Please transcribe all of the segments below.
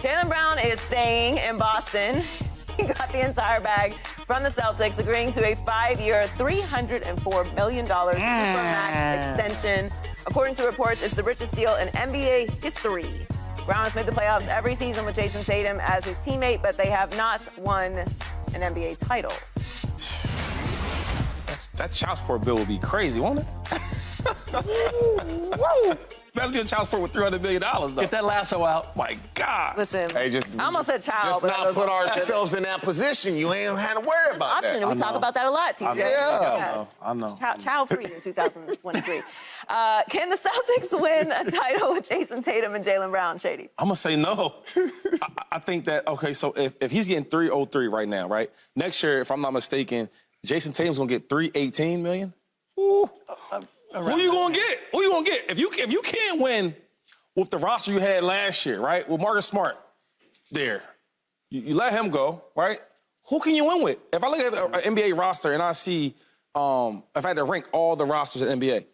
Jaylen Brown is staying in Boston. He got the entire bag from the Celtics, agreeing to a 5-year, $304 million supermax extension. According to reports, it's the richest deal in NBA history. Brown has made the playoffs every season with Jayson Tatum as his teammate, but they have not won an NBA title. That child support bill would be crazy, won't it? Woo! That's getting child support with $300 million, though. Get that lasso out. My God. Listen, Hey, I almost said child. Just not put ourselves in that position. You ain't had to worry about option, that. and we talk about that a lot, TJ. Yes. I know. Child-free in 2023. Can the Celtics win a title with Jayson Tatum and Jaylen Brown, Shady? I'm going to say no. I think that, okay, so if he's getting $303 right now, right? Next year, if I'm not mistaken, Jayson Tatum's going to get $318 million. Ooh. Who you gonna get? Who you gonna get? If you can't win with the roster you had last year, right? With Marcus Smart there, you let him go, right? Who can you win with? If I look at the NBA roster and I see, if I had to rank all the rosters in the NBA,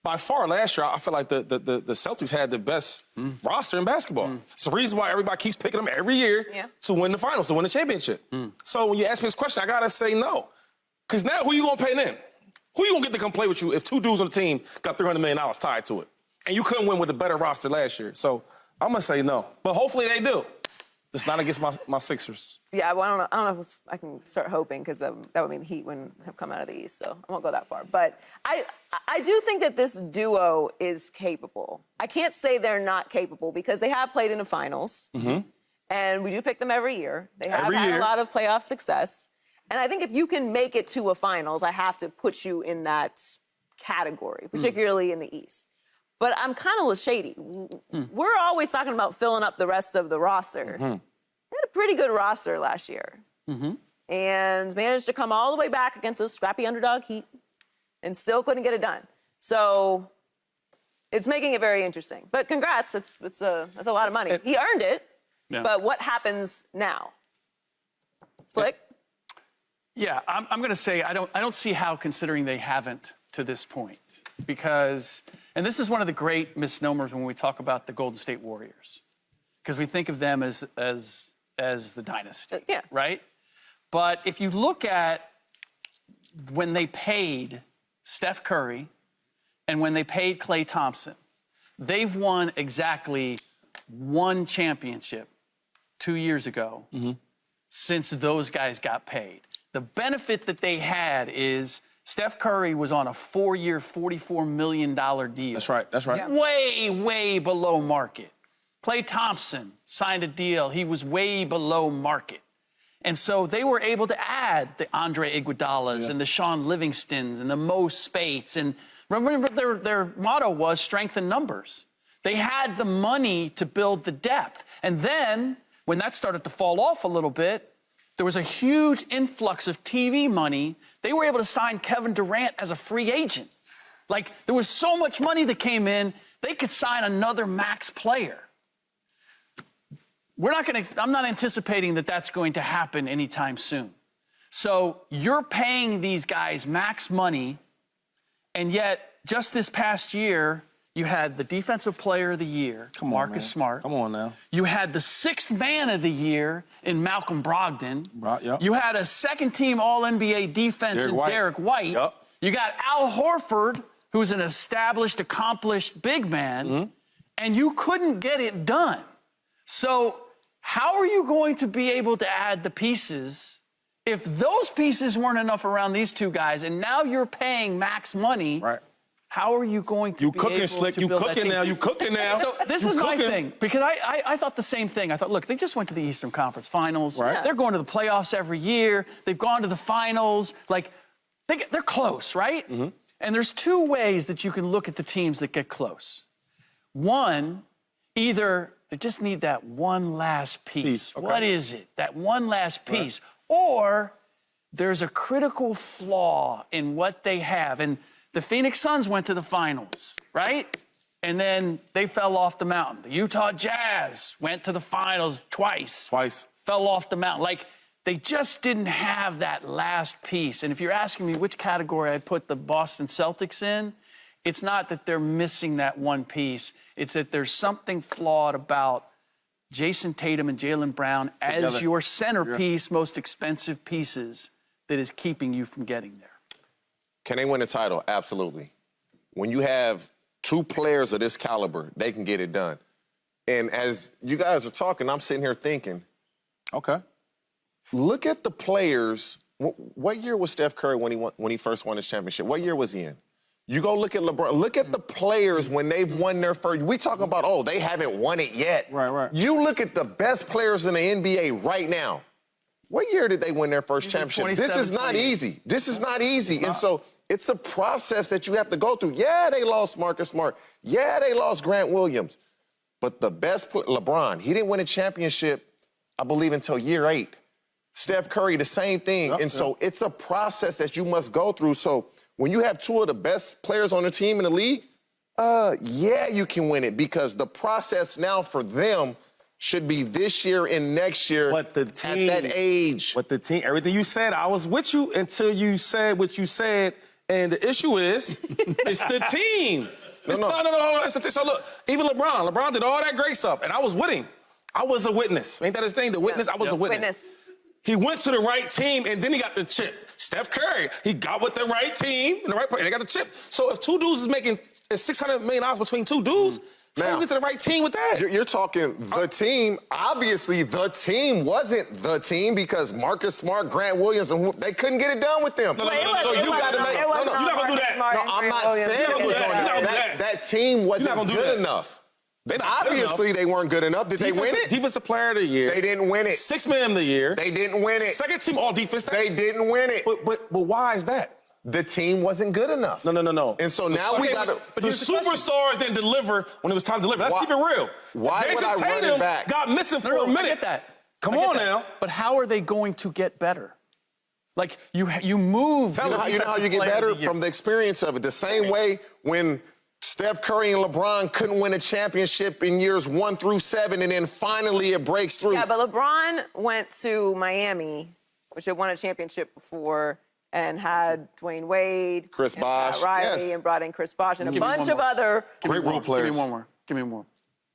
by far last year I feel like the Celtics had the best roster in basketball. It's the reason why everybody keeps picking them every year to win the finals, to win the championship. So when you ask me this question, I gotta say no, because now who you gonna pay then? Who you gonna get to come play with you if two dudes on the team got $300 million tied to it? And you couldn't win with a better roster last year. So I'm gonna say no. But hopefully they do. It's not against my Sixers. Yeah, well, I don't know if I can start hoping, because that would mean the Heat wouldn't have come out of the East, so I won't go that far. But I do think that this duo is capable. I can't say they're not capable, because they have played in the finals. And we do pick them every year. They have had a lot of playoff success. And I think if you can make it to a finals, I have to put you in that category, particularly in the East. But I'm kind of shady. We're always talking about filling up the rest of the roster. They had a pretty good roster last year. And managed to come all the way back against those scrappy underdog Heat and still couldn't get it done. So it's making it very interesting. But congrats, that's a lot of money. He earned it, but what happens now? Slick? Yeah, I'm going to say I don't see how, considering they haven't to this point, because, and this is one of the great misnomers when we talk about the Golden State Warriors, because we think of them as the dynasty, right? But if you look at when they paid Steph Curry and when they paid Klay Thompson, they've won exactly one championship 2 years ago since those guys got paid. The benefit that they had is Steph Curry was on a 4-year, $44 million deal. That's right, that's right. Way, way below market. Klay Thompson signed a deal. He was way below market. And so they were able to add the Andre Iguodalas and the Sean Livingstons and the Mo Spates. And remember, their motto was strength in numbers. They had the money to build the depth. And then, when that started to fall off a little bit, there was a huge influx of TV money. They were able to sign Kevin Durant as a free agent. Like, there was so much money that came in, they could sign another max player. I'm not anticipating that that's going to happen anytime soon. So you're paying these guys max money, and yet just this past year, you had the Defensive Player of the Year, Marcus Smart. Come on now. You had the 6th Man of the Year in Malcolm Brogdon. You had a second-team All-NBA defense in Derek White. You got Al Horford, who's an established, accomplished big man, and you couldn't get it done. So how are you going to be able to add the pieces if those pieces weren't enough around these two guys, and now you're paying max money? How are you going to be able Slick. to You build cooking that now. team? You cooking now. So this is my thing, because I thought the same thing. I thought, look, they just went to the Eastern Conference Finals. They're going to the playoffs every year. They've gone to the finals. Like, they're close, right? And there's two ways that you can look at the teams that get close. One, either they just need that one last piece. What is it? That one last piece. Or there's a critical flaw in what they have. And the Phoenix Suns went to the finals, right? And then they fell off the mountain. The Utah Jazz went to the finals twice. Fell off the mountain. Like, they just didn't have that last piece. And if you're asking me which category I'd put the Boston Celtics in, it's not that they're missing that one piece. It's that there's something flawed about Jayson Tatum and Jaylen Brown as your centerpiece, most expensive pieces that is keeping you from getting there? Can they win a title? Absolutely. When you have two players of this caliber, they can get it done. And as you guys are talking, I'm sitting here thinking, Okay. look at the players. What year was Steph Curry when he first won his championship? What year was he in? You go look at LeBron. Look at the players when they've won their first. We talk about, oh, they haven't won it yet. Right. You look at the best players in the NBA right now. What year did they win their first championship? This is not easy. This is not easy. And so it's a process that you have to go through. Yeah, they lost Marcus Smart. Yeah, they lost Grant Williams. But the best LeBron, he didn't win a championship, I believe, until year 8. Steph Curry, the same thing. So it's a process that you must go through. So when you have two of the best players on the team in the league, yeah, you can win it because the process now for them should be this year and next year But the team, at that age. But the team, everything you said, I was with you until you said what you said. And the issue is, it's the team. No. So look, even LeBron did all that great stuff, and I was with him. I was a witness. Ain't that his thing? The witness? I was a witness. He went to the right team, and then he got the chip. Steph Curry, he got with the right team, and the right player, they got the chip. So if two dudes is making $600 million between two dudes, how do you get to the right team with that? You're talking the team. Obviously, the team wasn't the team because Marcus Smart, Grant Williams, and they couldn't get it done with them. So you got to make. You're not gonna do that. No, I'm not saying it was on that. That team wasn't good enough. Obviously, they weren't good enough. Did they win it? Defensive Player of the Year. They didn't win it. Sixth Man of the Year. They didn't win it. Second team All Defense. They didn't win it. But why is that? The team wasn't good enough. No. And so now we got to. The superstars didn't deliver when it was time to deliver. Let's keep it real. Why would I run it back? Got missing for a minute. I get that. Come on now. But how are they going to get better? Like you move. You know how you get better? From the experience of it. The same way when Steph Curry and LeBron couldn't win a championship in years 1 through 7, and then finally it breaks through. Yeah, but LeBron went to Miami, which had won a championship before, and had Dwayne Wade, Chris Bosh, Riley, and brought in Chris Bosh, and a bunch of other great role players. Give me one more. Give me more.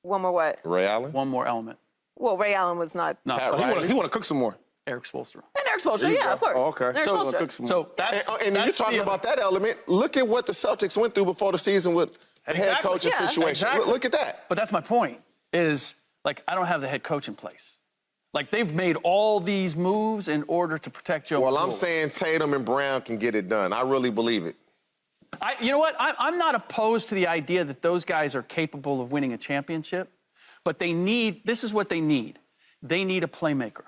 One more what? Ray Allen? One more element. Well, Ray Allen was not. No, He want to cook some more. Eric Spoelstra. And Eric Spoelstra, yeah, of course. Oh, okay. Eric Spoelstra. So that's and you're talking about that element. Look at what the Celtics went through before the season with the head coaching situation. Exactly. Look at that. But that's my point, is, like, I don't have the head coach in place. Like, they've made all these moves in order to protect Joe Well, Mazzulla. I'm saying Tatum and Brown can get it done. I really believe it. You know what? I'm not opposed to the idea that those guys are capable of winning a championship, but this is what they need. They need a playmaker.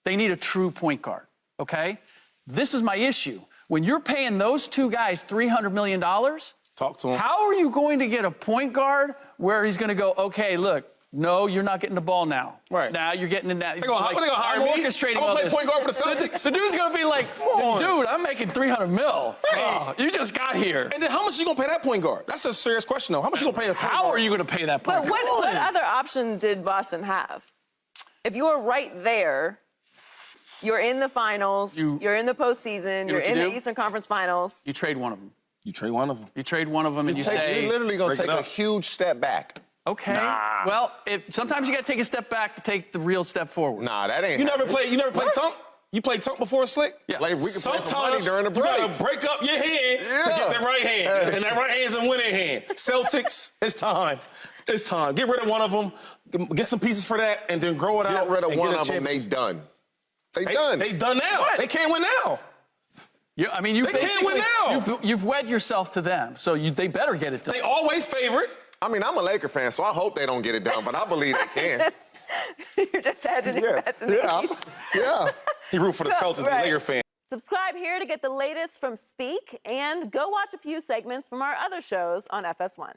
They need a true point guard, okay? This is my issue. When you're paying those two guys $300 million, talk to him. How are you going to get a point guard where he's going to go, okay, look, no, you're not getting the ball now. Right. Now you're getting in that. They're going to hire me. Orchestrating I'm all going to this. play point guard for the Celtics. The dude's going to be like, dude, I'm making $300 million. Oh, you just got here. And then how much are you going to pay that point guard? That's a serious question, though. How much are you going to pay a point guard? How are you going to pay that point But guard? what other option did Boston have? If you're right there, you're in the finals, you're in the postseason, you're in the Eastern Conference Finals. You trade one of them. You trade one of them. You trade one of them and you say... You're literally going to take a huge step back. Okay. Nah. Well, sometimes you got to take a step back to take the real step forward. Nah, that ain't. You never played Tunk? You played Tunk before, Slick? Yeah. Like, we can play for money during the break. You got to break up your hand to get that right hand. And that right hand's a winning hand. Celtics, it's time. It's time. Get rid of one of them. Get some pieces for that, and then grow it out. Get rid of one of them, they done. They done. They done now. What? They can't win now. I mean, they can't win now. You've wed yourself to them, so they better get it done. They always favorite. I mean, I'm a Laker fan, so I hope they don't get it done, but I believe they can. You're just hedging your bets in the East. Yeah. He root for the Celtics, right. Laker fan. Subscribe here to get the latest from Speak, and go watch a few segments from our other shows on FS1.